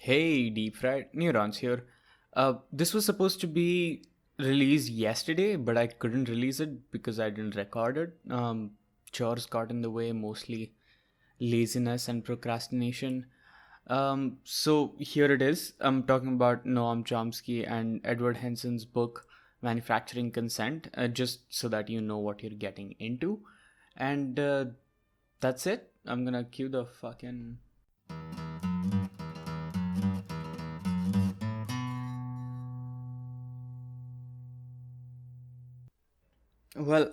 Hey, deep fried Neurons here. This was supposed to be released yesterday, but I couldn't release it because I didn't record it. Chores got in the way, mostly laziness and procrastination. So here it is. I'm talking about Noam Chomsky and Edward Hansen's book, Manufacturing Consent, just so that you know what you're getting into. And that's it. I'm gonna cue the fucking. Well,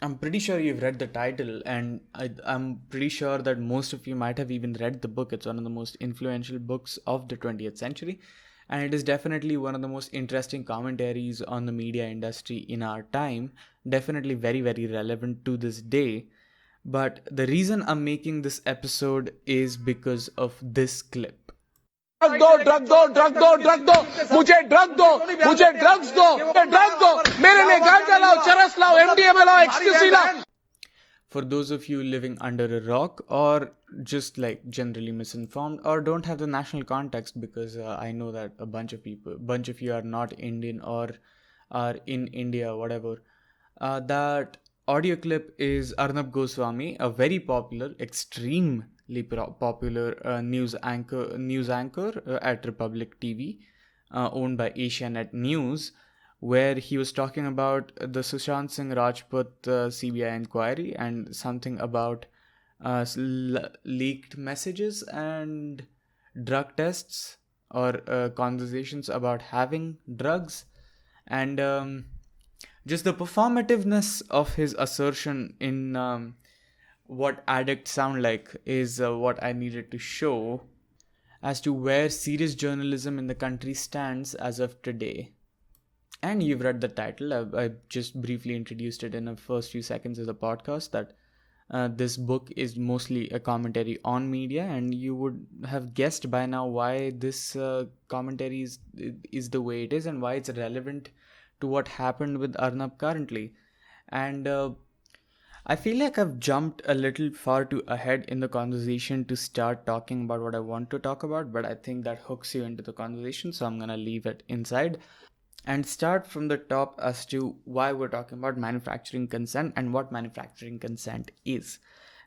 I'm pretty sure you've read the title, and I'm pretty sure that most of you might have even read the book. It's one of the most influential books of the 20th century, and it is definitely one of the most interesting commentaries on the media industry in our time. Definitely very, very relevant to this day. But the reason I'm making this episode is because of this clip. Drug दो drug दो drug दो drug दो मुझे drug दो मुझे drugs दो drug दो मेरे लिए गांजा लाओ चरस लाओ एमडीएमए लाओ एक्सक्यूसी लाओ. For those of you living under a rock or just like generally misinformed or don't have the national context, because I know that a bunch of you are not Indian or are in India, whatever. That audio clip is Arnab Goswami, a very popular, extremely popular news anchor at Republic TV, owned by Asianet News, where he was talking about the Sushant Singh Rajput CBI inquiry and something about leaked messages and drug tests or conversations about having drugs, and just the performativeness of his assertion in what addicts sound like is what I needed to show as to where serious journalism in the country stands as of today. And you've read the title. I just briefly introduced it in the first few seconds of the podcast that this book is mostly a commentary on media, and you would have guessed by now why this commentary is the way it is and why it's relevant to what happened with Arnab currently. And I feel like I've jumped a little far too ahead in the conversation to start talking about what I want to talk about, but I think that hooks you into the conversation, so I'm gonna leave it inside and start from the top as to why we're talking about manufacturing consent and what manufacturing consent is.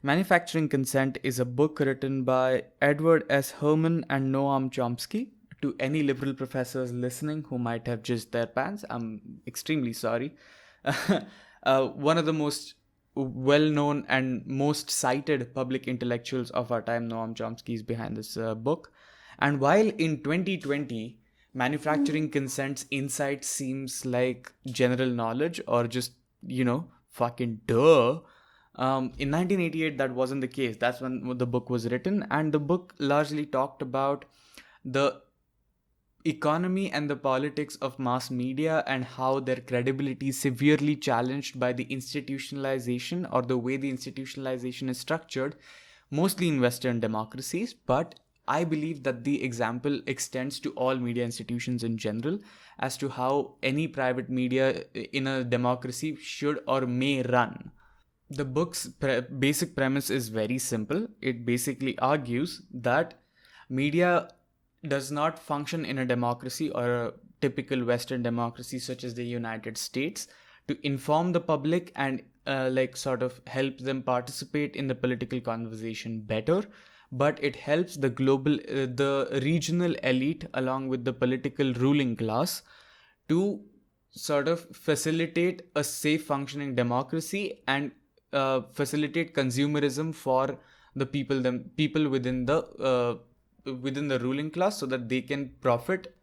Manufacturing Consent is a book written by Edward S. Herman and Noam Chomsky. To any liberal professors listening who might have jizzed their pants, I'm extremely sorry. One of the most well known and most cited public intellectuals of our time, Noam Chomsky, is behind this book. And while in 2020, manufacturing consent's insight seems like general knowledge or just, fucking duh. In 1988, that wasn't the case. That's when the book was written, and the book largely talked about the economy and the politics of mass media and how their credibility is severely challenged by the institutionalization or the way the institutionalization is structured, mostly in Western democracies. But I believe that the example extends to all media institutions in general as to how any private media in a democracy should or may run. The book's basic premise is very simple. It basically argues that media does not function in a democracy or a typical Western democracy such as the United States to inform the public and sort of help them participate in the political conversation better, but it helps the regional elite along with the political ruling class to sort of facilitate a safe functioning democracy and facilitate consumerism for the people within the ruling class so that they can profit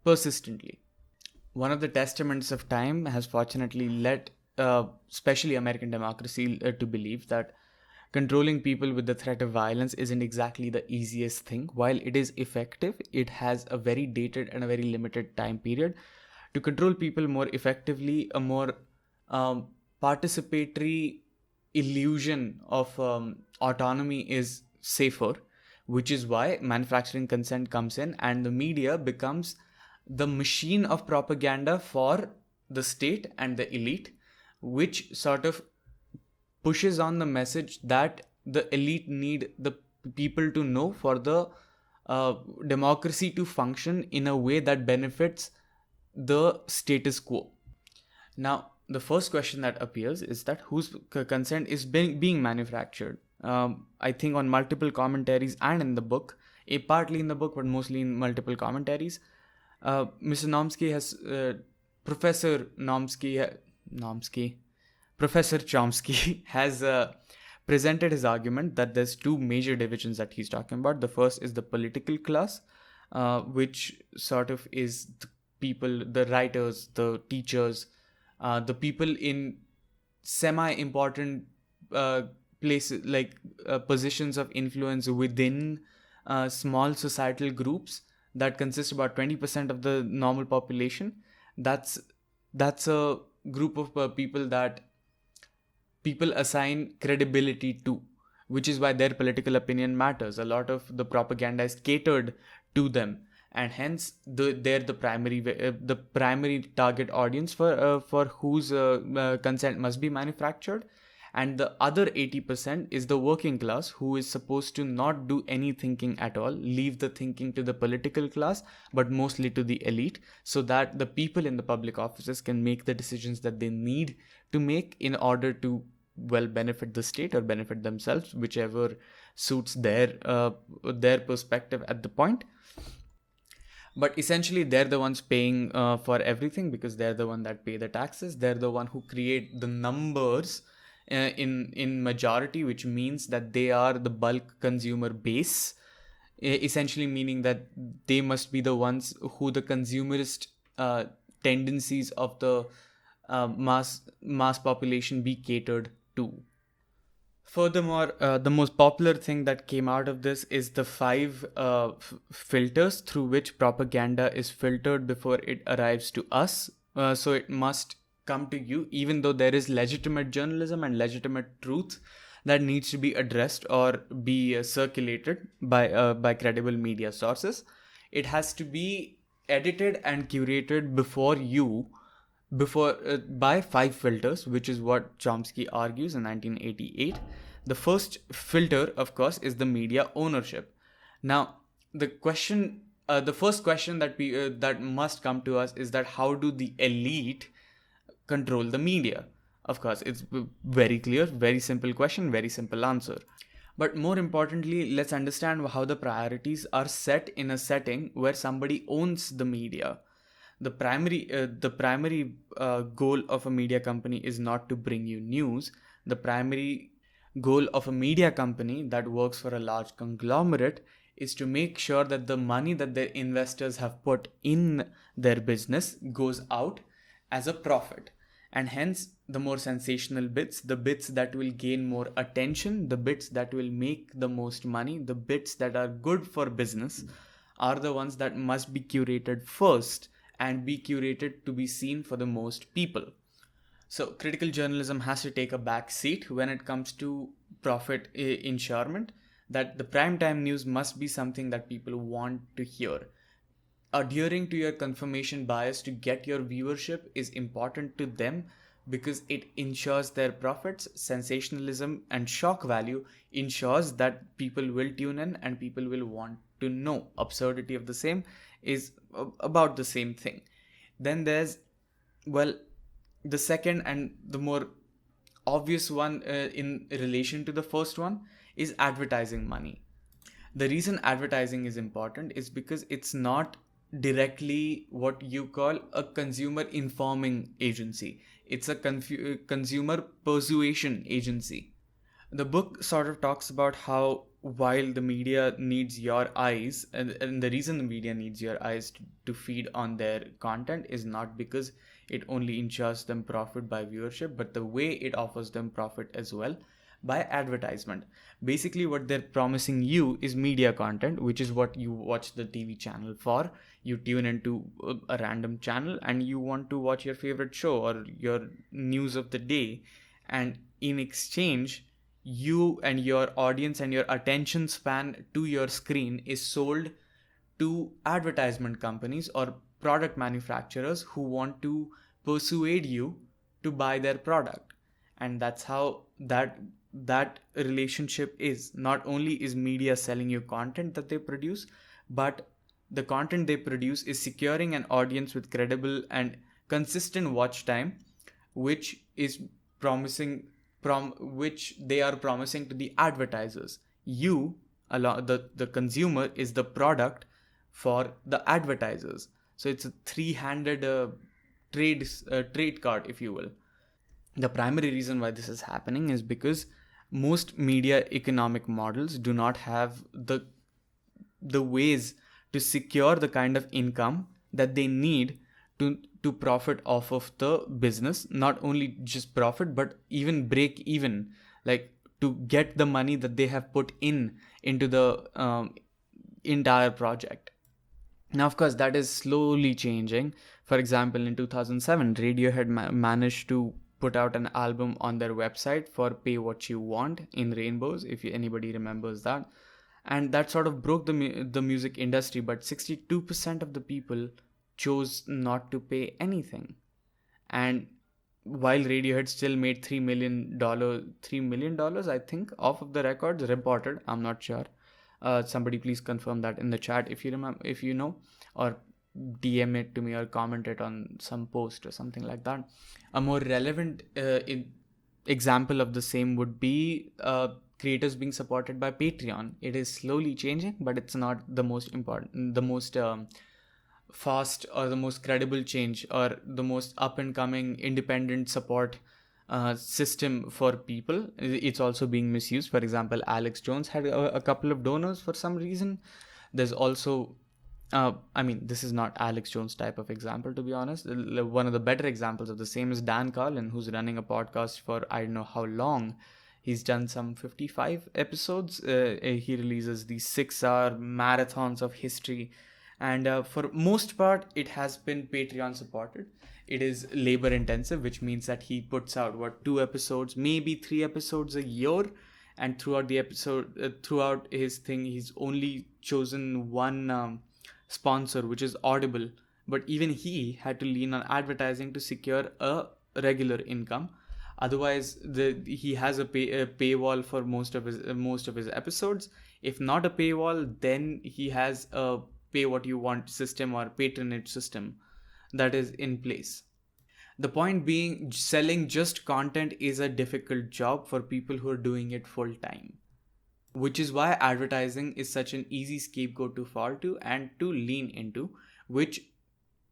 persistently. One of the testaments of time has fortunately led, especially American democracy, to believe that controlling people with the threat of violence isn't exactly the easiest thing. While it is effective, it has a very dated and a very limited time period. To control people more effectively, a more participatory illusion of autonomy is safer, which is why manufacturing consent comes in and the media becomes the machine of propaganda for the state and the elite, which sort of pushes on the message that the elite need the people to know for the democracy to function in a way that benefits the status quo. Now, the first question that appears is that whose consent is being manufactured. I think on multiple commentaries and in the book, partly in the book, but mostly in multiple commentaries, Mr. Nomsky has, Professor Nomsky, Professor Chomsky has presented his argument that there's two major divisions that he's talking about. The first is the political class, which sort of is the people, the writers, the teachers, the people in semi-important places, like positions of influence within small societal groups that consist about 20% of the normal population. That's a group of people that people assign credibility to, which is why their political opinion matters. A lot of the propaganda is catered to them, and hence they're the primary target audience for whose consent must be manufactured. And the other 80% is the working class, who is supposed to not do any thinking at all, leave the thinking to the political class, but mostly to the elite, so that the people in the public offices can make the decisions that they need to make in order to, well, benefit the state or benefit themselves, whichever suits their perspective at the point. But essentially, they're the ones paying for everything, because they're the one that pay the taxes. They're the one who create the numbers in majority, which means that they are the bulk consumer base, essentially meaning that they must be the ones who the consumerist tendencies of the mass population be catered to. Furthermore, the most popular thing that came out of this is the five filters through which propaganda is filtered before it arrives to us. So it must come to you, even though there is legitimate journalism and legitimate truth that needs to be addressed or be circulated by credible media sources. It has to be edited and curated by five filters, which is what Chomsky argues in 1988. The first filter, of course, is the media ownership. Now, the first question that must come to us is that how do the elite control the media? Of course, it's very clear, very simple question, very simple answer. But more importantly, let's understand how the priorities are set in a setting where somebody owns the media. The primary goal of a media company is not to bring you news. The primary goal of a media company that works for a large conglomerate is to make sure that the money that their investors have put in their business goes out as a profit. And hence, the more sensational bits, the bits that will gain more attention, the bits that will make the most money, the bits that are good for business, are the ones that must be curated first and be curated to be seen for the most people. So critical journalism has to take a back seat when it comes to profit ensurement, that the primetime news must be something that people want to hear. Adhering to your confirmation bias to get your viewership is important to them because it ensures their profits. Sensationalism and shock value ensures that people will tune in and people will want to know. Absurdity of the same is about the same thing. Then there's, well, the second and the more obvious one in relation to the first one is advertising money. The reason advertising is important is because it's not directly what you call a consumer informing agency. It's a consumer persuasion agency. The book sort of talks about how while the media needs your eyes, and the reason the media needs your eyes to feed on their content is not because it only ensures them profit by viewership, but the way it offers them profit as well by advertisement. Basically, what they're promising you is media content, which is what you watch the TV channel for. You tune into a random channel and you want to watch your favorite show or your news of the day, and in exchange, you and your audience and your attention span to your screen is sold to advertisement companies or product manufacturers who want to persuade you to buy their product. And that's how that relationship is. Not only is media selling you content that they produce, but the content they produce is securing an audience with credible and consistent watch time, which is promising which they are promising to the advertisers. You, the consumer, is the product for the advertisers. So it's a three-handed trade card, if you will. The primary reason why this is happening is because most media economic models do not have the ways to secure the kind of income that they need to profit off of the business. Not only just profit, but even break even, like to get the money that they have put into the entire project. Now, of course, that is slowly changing. For example, in 2007, Radiohead managed to put out an album on their website for Pay What You Want in Rainbows, if anybody remembers that. And that sort of broke the music industry, but 62% of the people chose not to pay anything. And while Radiohead still made $3 million, I think, off of the records reported. I'm not sure. Somebody please confirm that in the chat if you remember, if you know, or DM it to me or comment it on some post or something like that. A more relevant example of the same would be creators being supported by Patreon. It is slowly changing, but it's not the most important, the most fast or the most credible change or the most up and coming independent support system for people. It's also being misused. For example, Alex Jones had a couple of donors for some reason. There's also this is not Alex Jones type of example, to be honest. One of the better examples of the same is Dan Carlin, who's running a podcast for I don't know how long. He's done some 55 episodes. He releases these 6-hour marathons of history. And for most part, it has been Patreon supported. It is labor intensive, which means that he puts out 2 episodes, maybe 3 episodes a year. And throughout his thing, he's only chosen one sponsor, which is Audible. But even he had to lean on advertising to secure a regular income. Otherwise, he has a paywall for most of his episodes. If not a paywall, then he has a pay what you want system or patronage system that is in place. The point being, selling just content is a difficult job for people who are doing it full time, which is why advertising is such an easy scapegoat to fall to and to lean into, which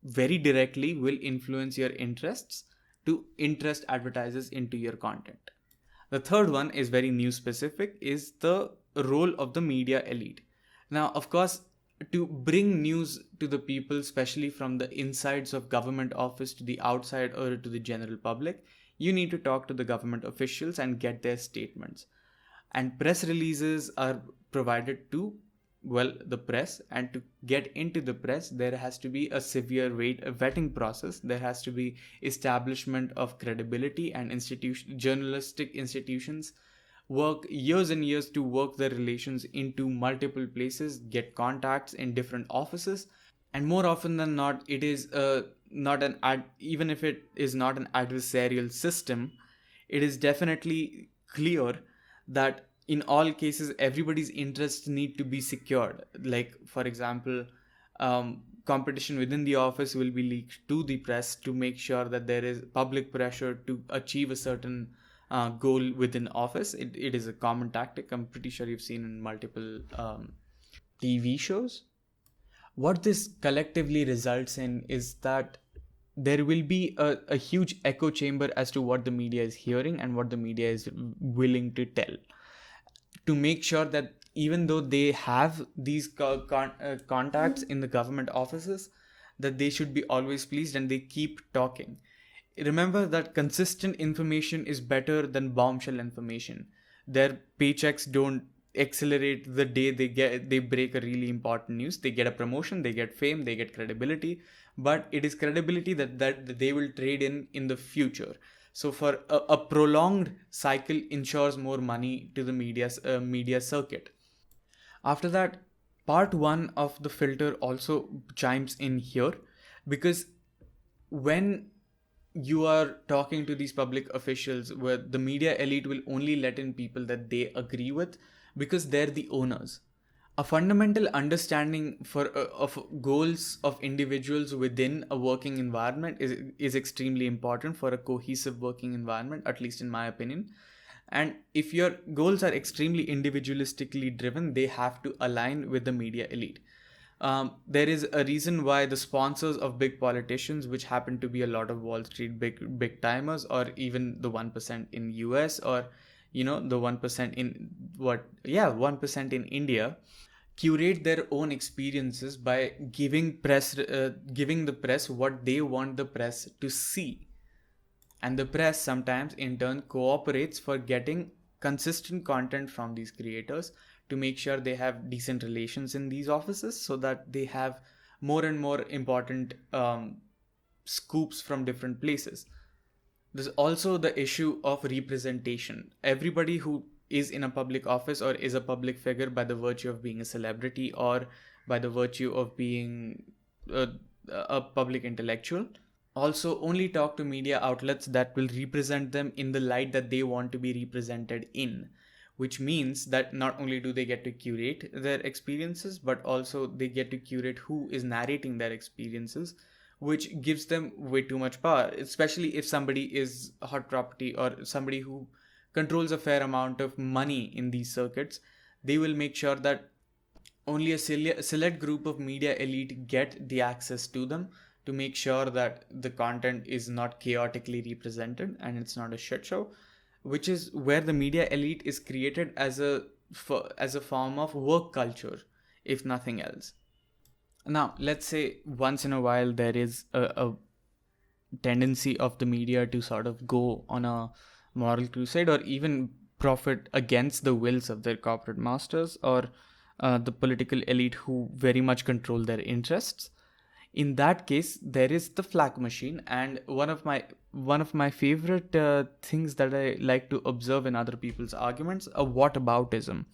very directly will influence your interests to interest advertisers into your content. The third one is very news specific, is the role of the media elite. Now, of course, to bring news to the people, especially from the insides of government office to the outside or to the general public, you need to talk to the government officials and get their statements. And press releases are provided to, the press. And to get into the press, there has to be a severe vetting process. There has to be establishment of credibility, and journalistic institutions work years and years to work their relations into multiple places, get contacts in different offices. And more often than not, it is not even if it is not an adversarial system, it is definitely clear that in all cases everybody's interests need to be secured. Like, for example, competition within the office will be leaked to the press to make sure that there is public pressure to achieve a certain goal within office. It is a common tactic. I'm pretty sure you've seen in multiple TV shows. What this collectively results in is that there will be a huge echo chamber as to what the media is hearing and what the media is willing to tell, to make sure that even though they have these contacts in the government offices, that they should be always pleased and they keep talking. Remember that consistent information is better than bombshell information. Their paychecks don't accelerate the day they break a really important news. They get a promotion, they get fame, they get credibility, but it is credibility that they will trade in the future. So for a prolonged cycle ensures more money to the media circuit. After that, part 1 of the filter also chimes in here, because when you are talking to these public officials, where the media elite will only let in people that they agree with, because they're the owners. A fundamental understanding of goals of individuals within a working environment is extremely important for a cohesive working environment, at least in my opinion. And if your goals are extremely individualistically driven, they have to align with the media elite. There is a reason why the sponsors of big politicians, which happen to be a lot of Wall Street big timers, or even the 1% in US, or the 1% in 1% in India, curate their own experiences by giving the press what they want the press to see. And the press sometimes in turn cooperates for getting consistent content from these creators, to make sure they have decent relations in these offices, so that they have more and more important scoops from different places. There's also the issue of representation. Everybody who is in a public office or is a public figure by the virtue of being a celebrity, or by the virtue of being a, a public intellectual, also only talk to media outlets that will represent them in the light that they want to be represented in. Which means that not only do they get to curate their experiences, but also they get to curate who is narrating their experiences, which gives them way too much power, especially if somebody is a hot property or somebody who controls a fair amount of money in these circuits. They will make sure that only a select group of media elite get the access to them, to make sure that the content is not chaotically represented and it's not a shit show, which is where the media elite is created as a form of work culture, if nothing else. Now, let's say once in a while there is a tendency of the media to sort of go on a moral crusade, or even profit against the wills of their corporate masters, or the political elite who very much control their interests. In that case, there is the flak machine, and one of my favorite things that I like to observe in other people's arguments, a whataboutism.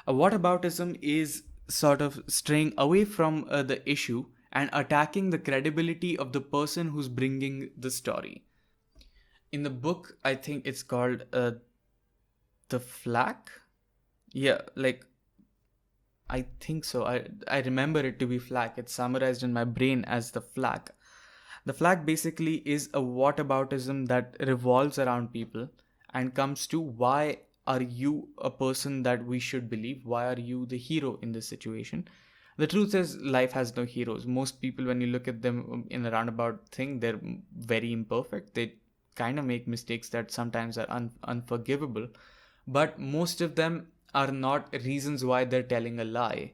A whataboutism is sort of straying away from the issue and attacking the credibility of the person who's bringing the story. In the book, I think it's called the flak. Yeah, like I think so. I remember it to be flak. It's summarized in my brain as the flak. The flak basically is a whataboutism that revolves around people and comes to, why are you a person that we should believe? Why are you the hero in this situation? The truth is, life has no heroes. Most people, when you look at them in a roundabout thing, they're very imperfect. They kind of make mistakes that sometimes are unforgivable. But most of them are not reasons why they're telling a lie.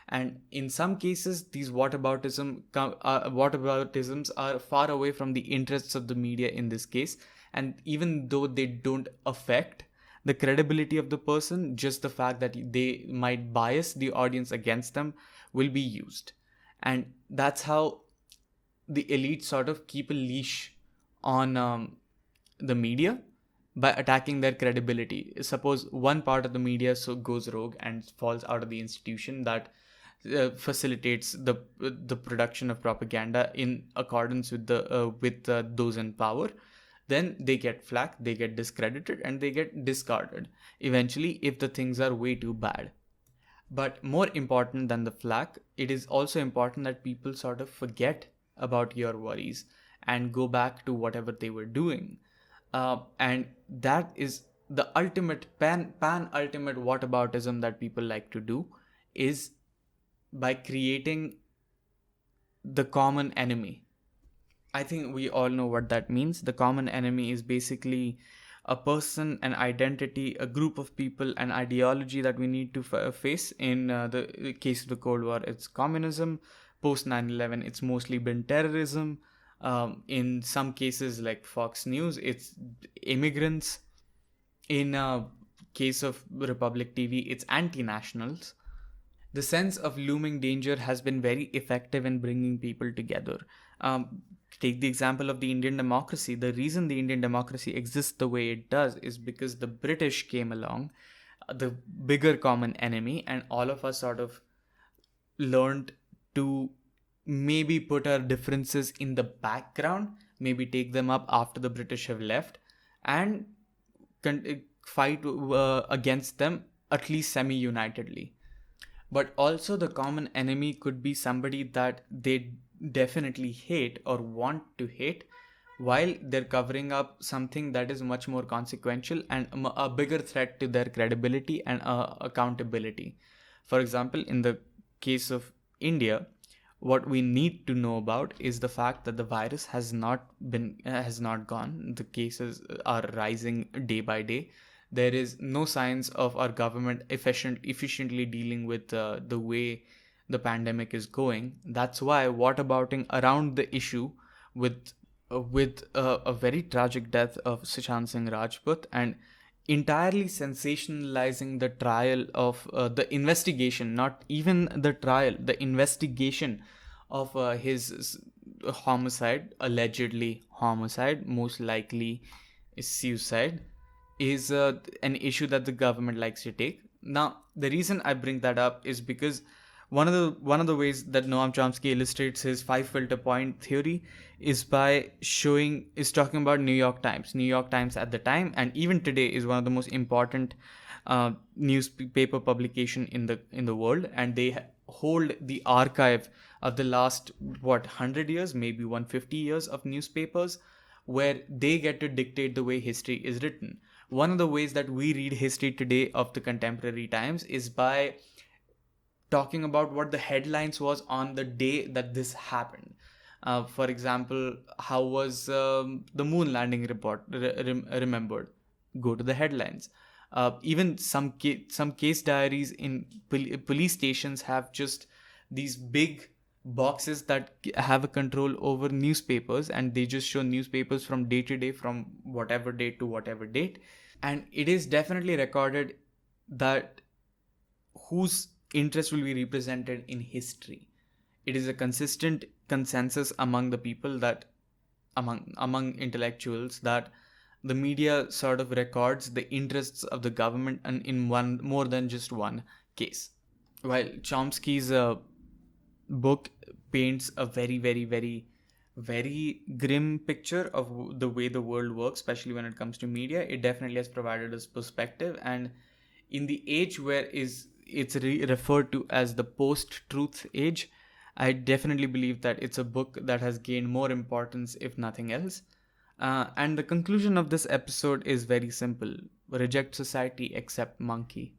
And in some cases, these whataboutisms are far away from the interests of the media in this case. And even though they don't affect the credibility of the person, just the fact that they might bias the audience against them will be used. And that's how the elite sort of keep a leash on the media, by attacking their credibility. Suppose one part of the media goes rogue and falls out of the institution that facilitates the production of propaganda in accordance with those in power, then they get flak, they get discredited, and they get discarded eventually if the things are way too bad. But more important than the flak, it is also important that people sort of forget about your worries and go back to whatever they were doing. And that is the ultimate pan ultimate whataboutism that people like to do, is by creating the common enemy. I think we all know what that means. The common enemy is basically a person, an identity, a group of people, an ideology that we need to face. In the case of the Cold War, it's communism. Post 9/11, it's mostly been terrorism. In some cases, like Fox News, it's immigrants. In case of Republic TV, it's anti-nationals. The sense of looming danger has been very effective in bringing people together. Take the example of the Indian democracy. The reason the Indian democracy exists the way it does is because the British came along, the bigger common enemy, and all of us sort of learned to maybe put our differences in the background, maybe take them up after the British have left, and fight against them, at least semi-unitedly. but also the common enemy could be somebody that they definitely hate or want to hate, while they're covering up something that is much more consequential and a bigger threat to their credibility and accountability. For example, in the case of India, what we need to know about is the fact that the virus has not gone. The cases are rising day by day. There is no signs of our government efficiently dealing with the way the pandemic is going. That's why whatabouting around the issue with a very tragic death of Sushant Singh Rajput and entirely sensationalizing the trial of the investigation, not even the trial, the investigation of his homicide, allegedly homicide, most likely is suicide, is an issue that the government likes to take. Now, the reason I bring that up is because one of the ways that Noam Chomsky illustrates his five filter point theory is by talking about New York Times. New York Times at the time and even today is one of the most important newspaper publication in the world, and they hold the archive of the last 100 years, maybe 150 years of newspapers, where they get to dictate the way history is written. One of the ways that we read history today of the contemporary times is by talking about what the headlines was on the day that this happened. For example, how was the moon landing report remembered? Go to the headlines. Even some case diaries in police stations have just these big boxes that have a control over newspapers, and they just show newspapers from day to day, from whatever date to whatever date. And it is definitely recorded that whose interest will be represented in history. It is a consistent consensus among the people, that among intellectuals, that the media sort of records the interests of the government and in one more than just one case. While Chomsky's book paints a very, very, very, very grim picture of the way the world works, especially when it comes to media, it definitely has provided us perspective. And in the age where it's referred to as the post-truth age, I definitely believe that it's a book that has gained more importance, if nothing else. And the conclusion of this episode is very simple: reject society, accept monkey.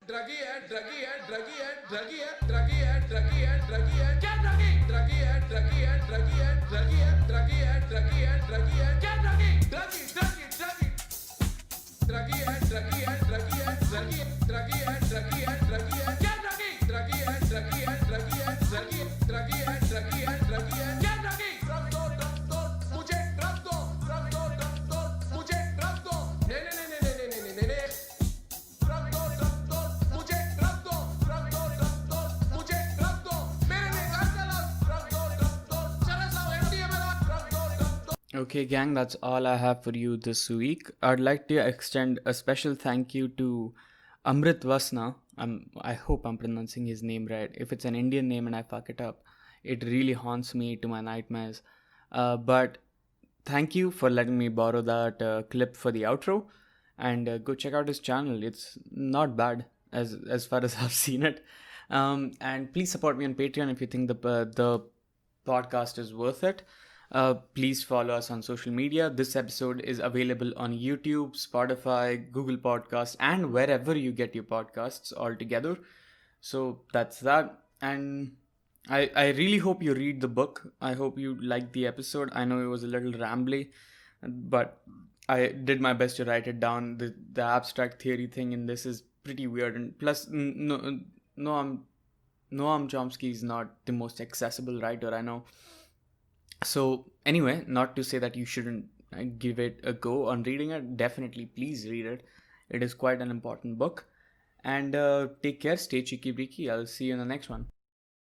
Druggie है druggie है druggie है druggie है druggie है druggie है druggie है क्या druggie druggie है druggie है ड्रगी है ड्रगी है ड्रगी है ड्रगी है ड्रगी है क्या druggie druggie druggie druggie druggie है ड्रगी है ड्रगी है ड्रगी ड्रगी है ड्रगी है ड्रगी है क्या ड्रगी ड्रगी है ड्रगी है ड्रगी है ड्रगी ड्रगी है ड्रगी है ड्रगी है क्या ड्रगी ड्रग दो मुझे ड्रग दो मुझे ड्रग दो नहीं नहीं नहीं नहीं नहीं नहीं नहीं Okay, gang, that's all I have for you this week. I'd like to extend a special thank you to Amrit Vasna. I hope I'm pronouncing his name right. If it's an Indian name and I fuck it up, it really haunts me to my nightmares. But thank you for letting me borrow that clip for the outro. And go check out his channel. It's not bad as far as I've seen it. And please support me on Patreon if you think the podcast is worth it. Please follow us on social media. This episode is available on YouTube, Spotify, Google Podcasts, and wherever you get your podcasts altogether. So that's that. And I really hope you read the book. I hope you liked the episode. I know it was a little rambly, but I did my best to write it down. The abstract theory thing in this is pretty weird. And plus, Noam Chomsky is not the most accessible writer I know. So anyway, not to say that you shouldn't give it a go on reading it. Definitely, please read it. It is quite an important book. And take care, stay cheeky breaky. I'll see you in the next one.